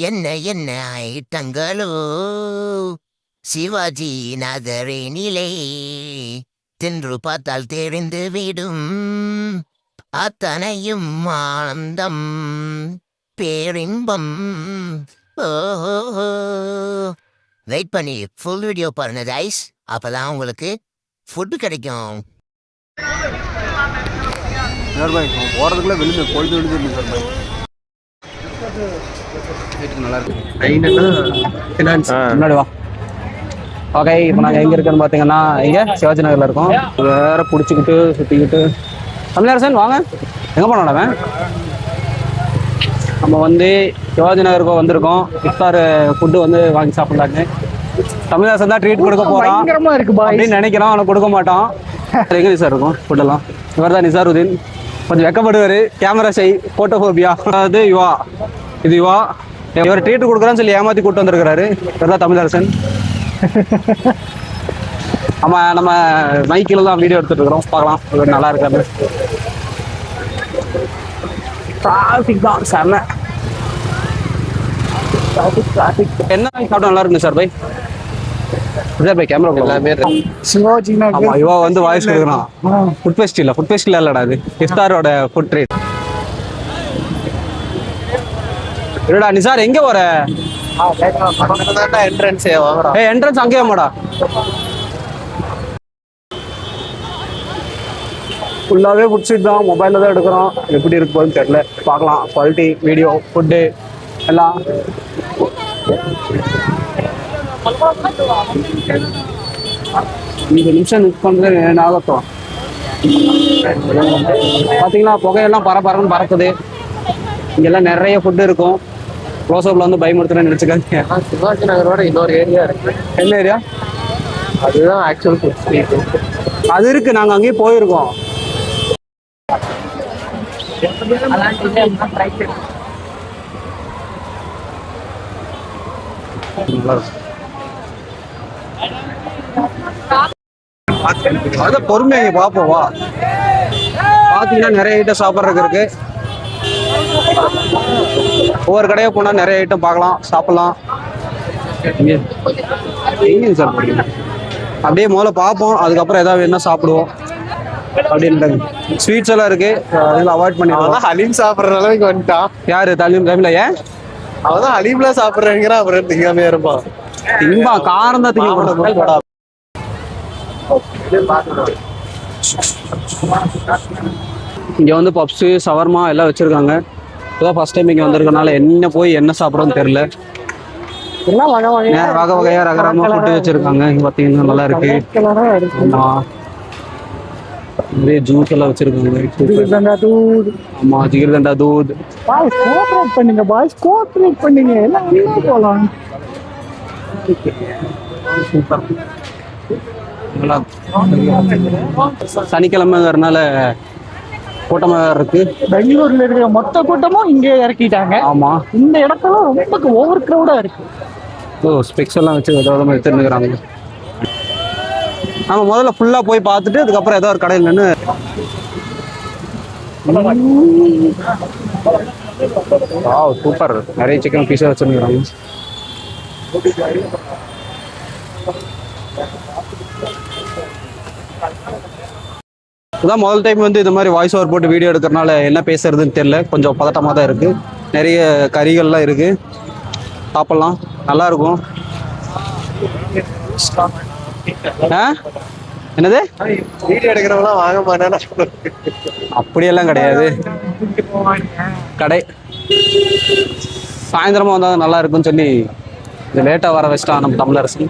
என்ன என்ன ஐட்டங்களோ சிவாஜி நகரினிலே தின்று பார்த்தால் தெரிந்து விடும் அத்தனையும் ஆனந்தம் பேரின்பம். ஓஹோ, வெயிட் பண்ணி ஃபுல் வீடியோ பாருங்க கைஸ், அப்பதான் உங்களுக்கு ஃபுட்டு கிடைக்கும். போகிறதுக்குள்ள வெளியே பொழுது விழுந்துருக்கு சார் பாய். வீட்டுக்கு நல்லா இருக்கு. முன்னாடி வா. ஓகே, இப்போ நாங்கள் எங்கே இருக்கோன்னு பார்த்தீங்கன்னா இங்கே சிவாஜி நகரில் இருக்கோம். வேற பிடிச்சிக்கிட்டு சுற்றிக்கிட்டு தமிழரசன் வாங்க. எங்கே போனோம்? நம்ம வந்து சிவாஜி நகருக்கு வந்திருக்கோம். இஃப்தார் ஃபுட்டு வந்து வாங்கி சாப்பிட்லான்னு. தமிழரசன் தான் ட்ரீட் கொடுக்க போகிறோம் அப்படின்னு நினைக்கிறோம், ஆனால் கொடுக்க மாட்டோம். எங்கே சார் இருக்கும் ஃபுட்டெல்லாம்? இவர் தான் நிசாருதீன். கொஞ்சம் வெக்கப்படுவார், கேமரா ஷை, ஃபோட்டோஃபோபியா. அது யுவா, இது யுவா. இவர் ட்ரீட் கொடுக்குறான்னு சொல்லி ஏமாற்றி கூப்பிட்டு வந்திருக்கிறாரு. இவர் தான் தமிழரசன். ஆமாம், நம்ம மைக்கில் தான் வீடியோ எடுத்துகிட்டு இருக்கிறோம். பார்க்கலாம் இவர் நல்லா இருக்காரு. டிராஃபிக் தான் செம்ம டிராஃபிக். என்ன சாப்பிட்டா நல்லா இருக்குங்க சார் பை? பை கேமரா எல்லாமே சிவாஜி. ஆமா, இவா வந்து வாய்ஸ் கொடுக்குறான். ஃபுட் ஃபெஸ்டிவல், ஃபுட் ஃபெஸ்டிவல் இல்லடா, அது இஃப்தாரோட ஃபுட் ட்ரீட். இருடா நிசார், எங்க போற? என்ட்ரன்ஸ் என்ட்ரன்ஸ் அங்கேயே மாடா. ஃபுல்லாகவே ஃபுட் ஸ்ட்ரீட் தான். மொபைலில் தான் எடுக்கிறோம். எப்படி இருக்கு போதுன்னு தெரியல, பார்க்கலாம். குவாலிட்டி வீடியோ ஃபுட்டு எல்லாம். இந்த நிமிஷம் மிஸ் பண்ணுறது என்ன ஆகட்டும். பார்த்தீங்கன்னா புகையெல்லாம் பரபரன்னு பறக்குது. இங்கெல்லாம் நிறைய ஃபுட்டு இருக்கும். க்ளோஸ்அப்பில் வந்து பயமுறுத்துறேன்னு நினச்சிக்காங்க. சிவாஜி நகரோட இன்னொரு ஏரியா இருக்கு. என்ன ஏரியா? அதுதான் ஆக்சுவல் ஃபுட் ஸ்ட்ரீட். அது இருக்கு, நாங்கள் அங்கேயே போயிருக்கோம். அதான் பொறுமையாக பார்ப்போம் வா. பார்த்தீங்கன்னா நிறைய ஐட்டம் சாப்பிட்றதுக்கு இருக்கு. ஒவ்வொரு கடையாக போனால் நிறைய ஐட்டம் பார்க்கலாம், சாப்பிடலாம். எங்கேங்க சார் போறீங்க? அப்படியே முதல்ல பார்ப்போம், அதுக்கப்புறம் ஏதாவது வேணா சாப்பிடுவோம் அப்படின்றாங்க. ஸ்வீட்ஸ் எல்லாம் இருக்கு, அதெல்லாம் அவாய்ட் பண்ணிடுவோம். ஹலீம் சாப்பிட்ற அளவுக்கு வந்துட்டான். யாரு? தமிழ். ஏன் அவதான் ஹலீம்லாம் சாப்பிட்றேங்கிற, அப்புறம் திங்காமே இருப்பான். திம்பா காரம் தான் திங்க. இங்க வந்து பப்ஸு சவர்மா எல்லாம் வச்சிருக்காங்க. இப்போதான் ஃபர்ஸ்ட் டைம் இங்க வந்திருக்கனால என்ன போய் என்ன சாப்பிட்றோன்னு தெரியல. வகை வகையா ரகரமா போட்டு வச்சிருக்காங்க. இங்க பாத்தீங்கன்னா நல்லா இருக்கு. நிறைய ஜூஸ் எல்லாம் வச்சிருக்காங்க. ஆமா, ஜிகிர்தண்டா தூத். சனிக்கிழமைங்கிறதுனால கூட்டமா இருக்கு. பெங்களூர்ல இருக்கிற மொத்த கூட்டமும் இங்கே இறக்கிட்டாங்க. ஆமா, இந்த இடத்துல ரொம்ப ஓவர் கிரௌடா இருக்கு. ஸ்பெக்ஸ் எல்லாம் வச்சு விதவிதமா எடுத்துருக்காங்க. நம்ம முதல்ல ஃபுல்லா போய் பார்த்துட்டு அதுக்கப்புறம் ஏதோ ஒரு கடையில் நின்று. சூப்பர், நிறைய சிக்கன் பீஸா வச்சிருக்காங்க. இதான் முதல் டைம் வந்து இந்த மாதிரி வாய்ஸ் ஓவர் போட்டு வீடியோ எடுக்கிறனால என்ன பேசுறதுன்னு தெரியல. கொஞ்சம் பதட்டமாக தான் இருக்கு. நிறைய கறிகள்லாம் இருக்கு, சாப்பிடலாம், நல்லா இருக்கும். என்னது? வீடியோ எடுக்கிறவங்களாம் வாங்க மாட்டானா? அப்படியெல்லாம் கிடையாது. கடை சாயந்தரமா வந்தால் நல்லா இருக்குன்னு சொல்லி இது லேட்டாக வர வச்சிட்டான் நம்ம தமிழரசு.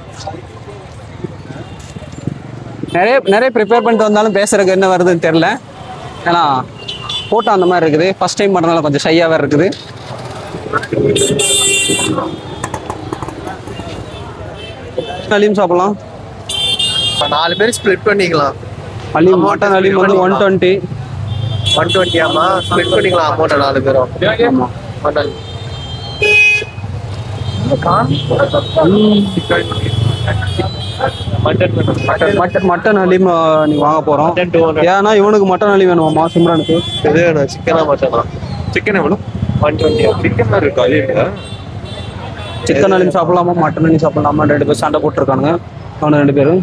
நிறைய ப்ரிப்பேர் பண்ணிட்டு வந்தாலும் பேசுறதுக்கு என்ன வருதுன்னு தெரியல. ஏன்னா போட்டோ அந்த மாதிரி இருக்குது. ஃபர்ஸ்ட் டைம் பண்ணுறதுனால கொஞ்சம் ஷையாக வேறு இருக்குது. அலீம் சாப்பிடலாம். 4 பேர் ஸ்ப்ளிட் பண்ணிக்கலாம். அலீம் மட்டன் அலீம் வந்து 120. 120 ஆமா, ஸ்ப்ளிட் பண்ணிக்கலாம் அமௌண்ட் 4 பேரும். மட்டன் மட்டன் ஹலீம் நீங்க வாங்க போறோம். ஏன்னா இவனுக்கு மட்டன் ஹலீம் வேணுமாமா, சிம்ரனுக்கு. இது வேணும். சிக்கனா மட்டனா? சிக்கன் எவ்வளோ? 120. சிக்கன் இருக்கா? சிக்கன் அலிம் சாப்பிடலாமா மட்டன் அலிம் சாப்பிடலாமா 2 பேர் சண்டை போட்டுருக்கானுங்க. அவனு 2 பேரும்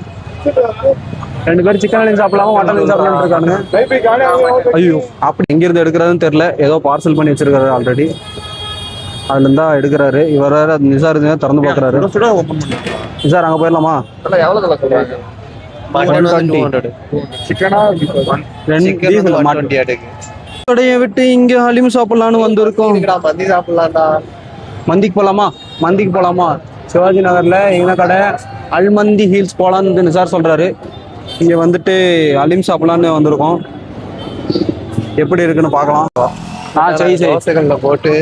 சிக்கன் அலிம் சாப்பிடலாமா மட்டன் அலிம் சாப்பிடலாம்னு இருக்கானுங்க. ஐயோ அப்படி எங்கிருந்து எடுக்கிறதுன்னு தெரியல. ஏதோ பார்சல் பண்ணி வச்சிருக்காரு ஆல்ரெடி. அதுல இருந்தா எடுக்கிறாரு. இவர் வேற நிசார் திறந்து பாக்குறாரு. நிசார் அங்க போயிடலாமா? கடையை விட்டு இங்க ஹலிம் சாப்பிடலான்னு வந்திருக்கோம். மந்திக்கு போலாமா? சிவாஜி நகர்ல எங்க கடை அல்மந்தி ஹீல்ஸ் போலான்னு நிசார் சொல்றாரு. இங்க வந்துட்டு ஹலிம் சாப்பிடலான்னு வந்திருக்கோம். எப்படி இருக்குன்னு பார்க்கலாம். தோசைகள்ல போட்டு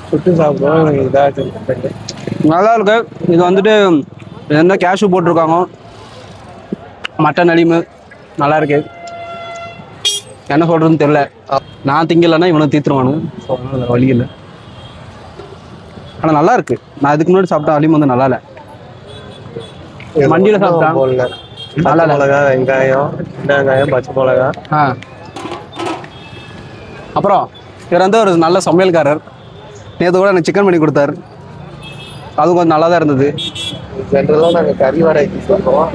சுட்டு சாப்பிடுவோம். நல்லா இருக்கு. இது வந்துட்டு என்ன கேஷ்யூ போட்டிருக்காங்க. மட்டன் அலிமு நல்லா இருக்கு. என்ன சொல்றதுன்னு தெரியல. நான் திங்கலன்னா இவனுக்கு தீத்துருவானு வழி இல்லை. ஆனா நல்லா இருக்கு. நான் இதுக்கு முன்னாடி சாப்பிட்ட அலிம் வந்து நல்லா இல்லை. மண்டியில சாப்பிட்டேன் நல்லா மிளகா, வெங்காயம், பச்சை மிளகா. அப்புறம் இவர் வந்து ஒரு நல்ல சமையல்காரர். நேற்று கூட எனக்கு சிக்கன் பண்ணி கொடுத்தாரு. அதுவும் கொஞ்சம் நல்லா தான் இருந்தது. ஜென்ரலாக நாங்கள் கறி வடை சொல்லுவோம்.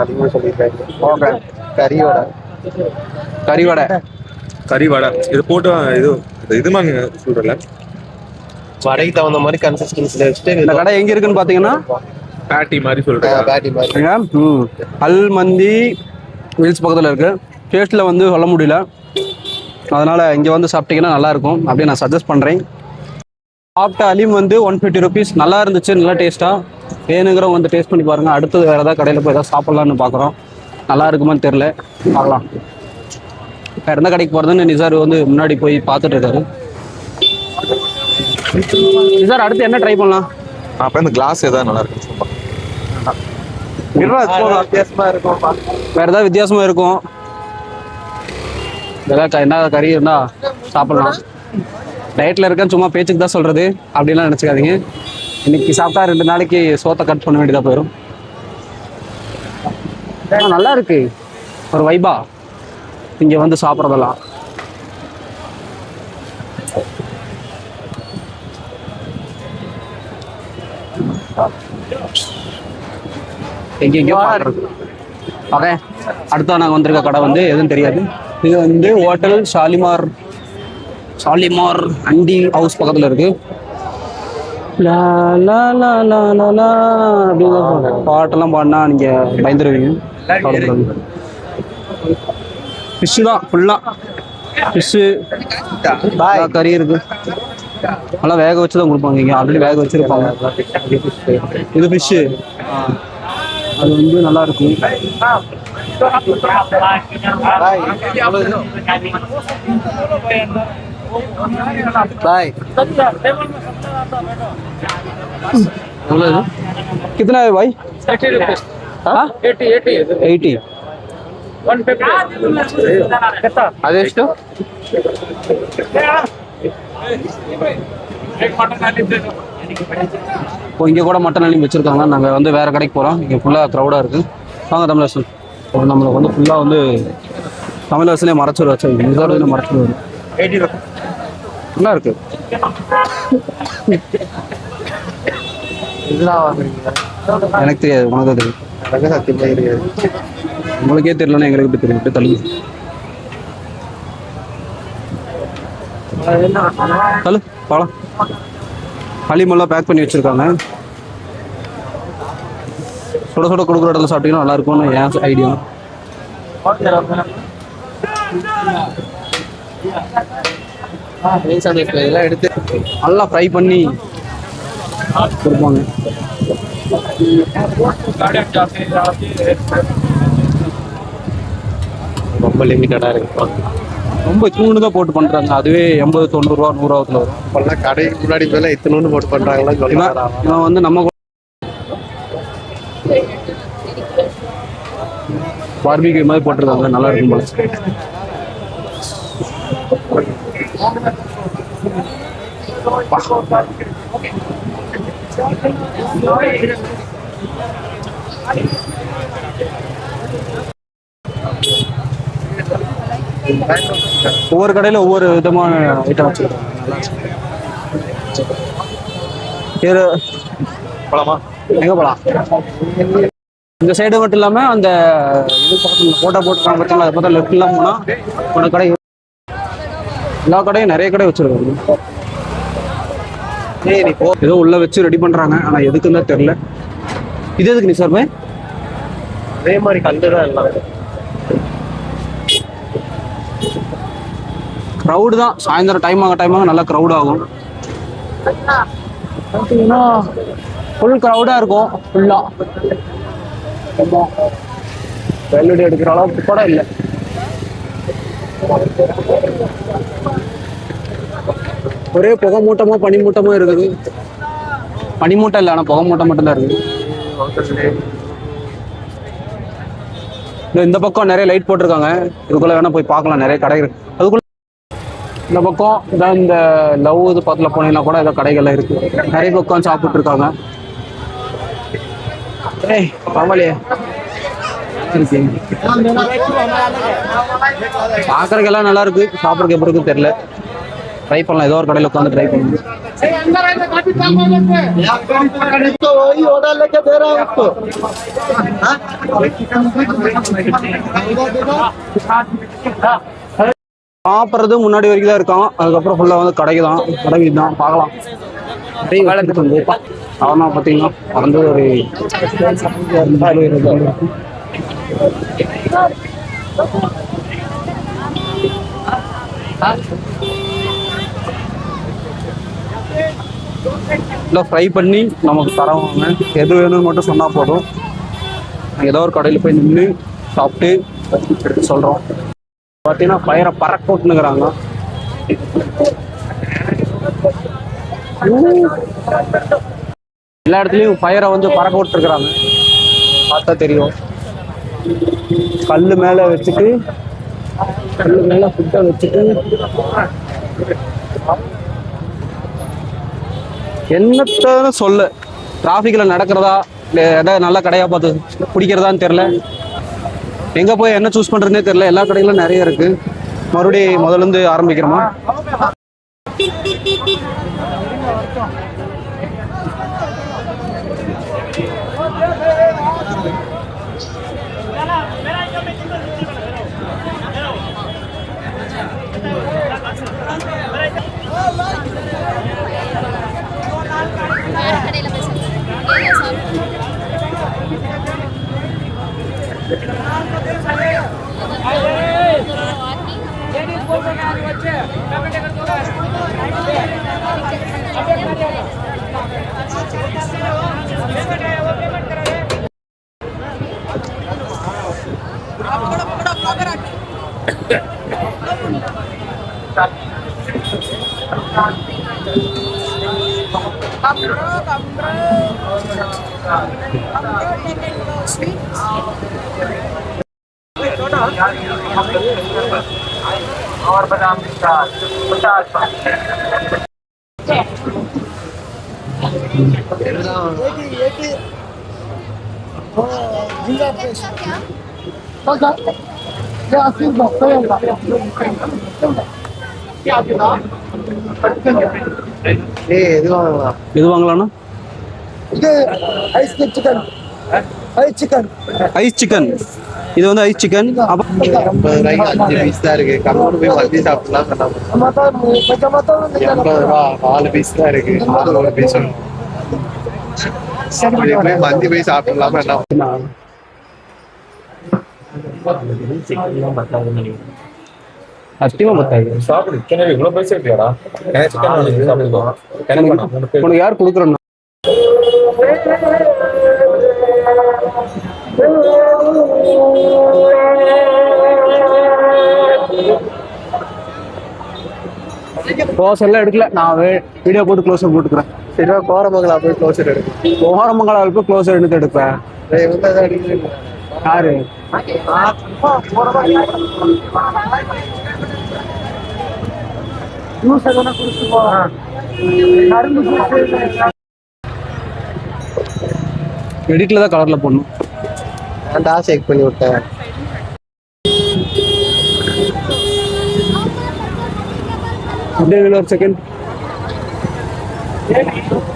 அதிகமாக சொல்லியிருக்காங்க. ஓகே கறி வடை இது போட்டு இது மாதிரி சொல்றல வடைக்கு தகுந்த மாதிரி கன்சிஸ்டன்சில வச்சுட்டு. இந்த கடை எங்க இருக்குன்னு பாத்தீங்கன்னா பேட்டி மாதிரி சொல்றேன். அல் மந்தி ஹில்ஸ் பக்கத்துல இருக்கு. டேஸ்ட்ல வந்து சொல்ல முடியல. அதனால இங்க வந்து சாப்பிட்டீங்கன்னா நல்லா இருக்கும் அப்படின்னு நான் சஜஸ்ட் பண்றேன். சாப்பிட்ட அலிம் வந்து 150 rupees. நல்லா இருந்துச்சு. நல்லா டேஸ்டா வேணுங்கிறவங்க வந்து டேஸ்ட் பண்ணி பாருங்க. அடுத்தது வேற ஏதாவது கடையில் போய் ஏதாவது சாப்பிடலான்னு பார்க்குறோம். நல்லா இருக்குமான்னு தெரியல, பார்க்கலாம். வேற எந்த கடைக்கு போகிறதுன்னு நிசார் வந்து முன்னாடி போய் பார்த்துட்டு இருக்காரு. நிசார் அடுத்து என்ன ட்ரை பண்ணலாம்? அப்போ இந்த கிளாஸ் ஏதாவது நல்லா இருக்கு. வித்தியாசமா இருக்கும். வேற ஏதாவது வித்தியாசமா இருக்கும். ஏதாவது என்ன கறி இருந்தா சாப்பிடலாம். டயட்ல இருக்கேன் சும்மா பேச்சுக்கு தான் சொல்றது அப்படின்லாம் நினைச்சுக்காதீங்க. இன்னைக்கு சாப்பிட்டா 2 நாளைக்கு சோத்தை கட் பண்ண வேண்டியதா போயிடும். நல்லா இருக்கு. ஒரு வைபா இங்க வந்து சாப்பிட்றதெல்லாம். எங்கெங்கயோ ஓகே. அடுத்தா நாங்கள் வந்திருக்க கடை வந்து எதுவும் தெரியாது. இது வந்து ஹோட்டல் ஷாலிமார் அண்டி ஹவுஸ் பக்கத்தில் இருக்கு. அப்படின்னு பாட்டெல்லாம் பாடினா நீங்கள் பயந்துருவீங்க. ஃபிஷ்ஷு தான் ஃபுல்லாக. ஃபிஷ்ஷு கறி இருக்கு. நல்லா வேக வச்சு தான் கொடுப்பாங்க. இங்கே ஆல்ரெடி வேக வச்சுருப்பாங்க. இது ஃபிஷ்ஷு. அது வந்து நல்லா இருக்கும். कितना है भाई? 80 rupees. हाँ 80 ಅದೆಷ್ಟು? இப்போ இங்கே கூட மட்டன் அலிம் வச்சுருக்காங்க. நாங்கள் வந்து வேறு கடைக்கு போகிறோம். இங்கே ஃபுல்லாக க்ரௌடாக இருக்குது. வாங்க தமிழரசன். நம்மளுக்கு வந்து ஃபுல்லாக வந்து தமிழரசனே மறைச்சிடுவாச்சு. நிசார் மறைச்சிடுவாரு. நல்லா இருக்கு. எனக்கு தெரியாது, உனக்கு தெரியும். உங்களுக்கே தெரியலன்னா எங்களுக்கு எப்படி தெரியும்? தள்ளு தள்ளு பாலாம். அலிமெல்லாம் பேக் பண்ணி வச்சிருக்காங்க. சுட சுட கொடுக்குற இடத்துல சாப்பிட்டீங்கன்னா நல்லா இருக்கும்னு என் ஐடியா. எடுத்து நல்லா ஃப்ரை பண்ணி கொடுப்பாங்க. ரொம்ப லிமிட்டடா இருக்கு. ரொம்ப இத்தனூண்டு தான் போட்டு பண்றாங்க. அதுவே 80, 90 ரூபா 100 ரூபாத்துல வரும். இப்பெல்லாம் கடைக்கு முன்னாடி மேல இத்தனூண்டு போட்டு பண்றாங்களா? இவன் வந்து நம்ம பார்பிக்யூ மாதிரி போட்டிருக்காங்க. நல்லா இருக்கும் போல. ஒவ்வொரு கடையில ஒவ்வொரு விதமான ஐட்டம் வச்சிருக்காங்க. இது போலாமா? எங்க போலாம்? இந்த சைடு மட்டும் இல்லாம அந்த இது பக்கத்துல போட்டோ போட்டுருக்காங்க பார்த்தீங்களா, அதை பார்த்தா லெஃப்ட் எல்லாம் போனா உன கடை, எல்லா கடையும் நிறைய கடை வச்சிருக்காங்க. ஏதோ உள்ள வச்சு ரெடி பண்றாங்க, ஆனா எதுக்குன்னு தான் தெரியல. இது எதுக்கு நீ சார் அதே மாதிரி கல்லு தான் எல்லாம். க்ரௌடு தான், சாயந்தரம் டைம் ஆக நல்லா க்ரௌட் ஆகும். பார்த்தீங்கன்னா ஃபுல் க்ரௌடாக இருக்கும். ஃபுல்லாக வெள்ளடி எடுக்கிற அளவுக்கு கூட இல்லை. ஒரே புகை மூட்டமா பனி மூட்டமா இருக்குது. பனி மூட்டம் இல்லை, ஆனால் புகை மூட்டம் மட்டும்தான் இருக்குது. இந்த பக்கம் நிறைய லைட் போட்டிருக்காங்க, இதுக்குள்ள வேணா போய் பார்க்கலாம், நிறைய கடை இருக்கு. அதுக்குள்ள இந்த பக்கம் இதான் இந்த லவ் இது பக்கத்தில் போனீங்கன்னா கூட ஏதோ கடைகள்லாம் இருக்கு, நிறைய பக்கம் சாப்பிட்டு இருக்காங்க. ஏய் பரவாயில்லையே, பார்க்கறதுக்கெல்லாம் நல்லா இருக்கு, சாப்பிட்றதுக்கு எப்படி இருக்குன்னு தெரியல. ட்ரை பண்ணலாம், ஏதோ ஒரு கடையில் உட்காந்து ட்ரை பண்ணலாம். சாப்பிட்றது முன்னாடி வரைக்கும் தான் இருக்கான், அதுக்கப்புறம் ஃபுல்லாக வந்து கடைக்கு தான், கடைக்கு தான் பார்க்கலாம். நிறைய வேலைக்கு வந்து அவனா பார்த்தீங்கன்னா வந்து ஒரு இல்லை ஃப்ரை பண்ணி நமக்கு தரவாங்க. எது வேணும்னு மட்டும் சொன்னால் போதும், ஏதோ ஒரு கடையில் போய் நின்று சாப்பிட்டு எடுத்து சொல்கிறோம். பார்த்தீங்கன்னா ஃபயரை பறக்க விட்டுனுக்குறாங்க. எல்லா இடத்துலையும் ஃபயரை வந்து பறக்க விட்டுருக்குறாங்க, பார்த்தா தெரியும். கல் மேலே வச்சுட்டு, கல் மேலே ஃபுட்டை வச்சுட்டு என்னத்தான சொல்ல, டிராஃபிக்கில் நடக்கிறதா இல்லை எதாவது நல்ல கடையாக பார்த்து பிடிக்கிறதான்னு தெரில. எங்கே போய் என்ன சூஸ் பண்ணுறதுனே தெரில, எல்லா கடைகளும் நிறைய இருக்குது. மறுபடியும் முதல்லேருந்து ஆரம்பிக்கிறோமா? और बादाम पिस्ता 50 எது வாங்கலாம்னா? இது ஐஸ் சிக்கன், ஐஸ் சிக்கன். இது வந்து ஐஸ் சிக்கன். 50 ரூபாய்க்கு 5 பீஸ் தான் இருக்கு. கம்மூர் போய் மந்தி சாப்பிடலாம். 80 ரூபா 4 பீஸ் தான் இருக்கு. 1 பீஸ் போய் மந்தி போய் சாப்பிடலாமா என்ன? சத்தியமா பத்தாது. சாப்பிடு. இவ்வளவு பைசா இல்லையாடா? உனக்கு யார் கொடுக்குறோம்? க்ளோஸ் எல்லாம் எடுக்கல, நான் வீடியோ போட்டு க்ளோஸர் போட்டுக்கிறேன். சரி, கோரமங்கலா போய் க்ளோஸர் எடுக்கும். கோரமங்கலாவில் போய் க்ளோஸர் எடுத்து எடுப்பேன். யாரு? எடிட்ல தான் கலர்ல போடணும். நான் செக் பண்ணி விட்டேன். அப்படியே ஒரு செகண்ட்.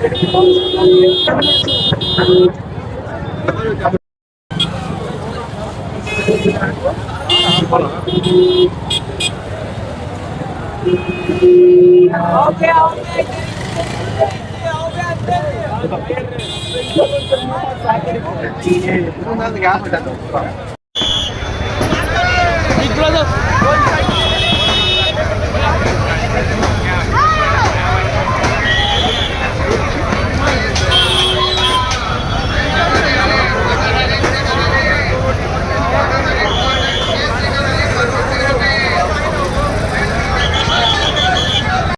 Big brother.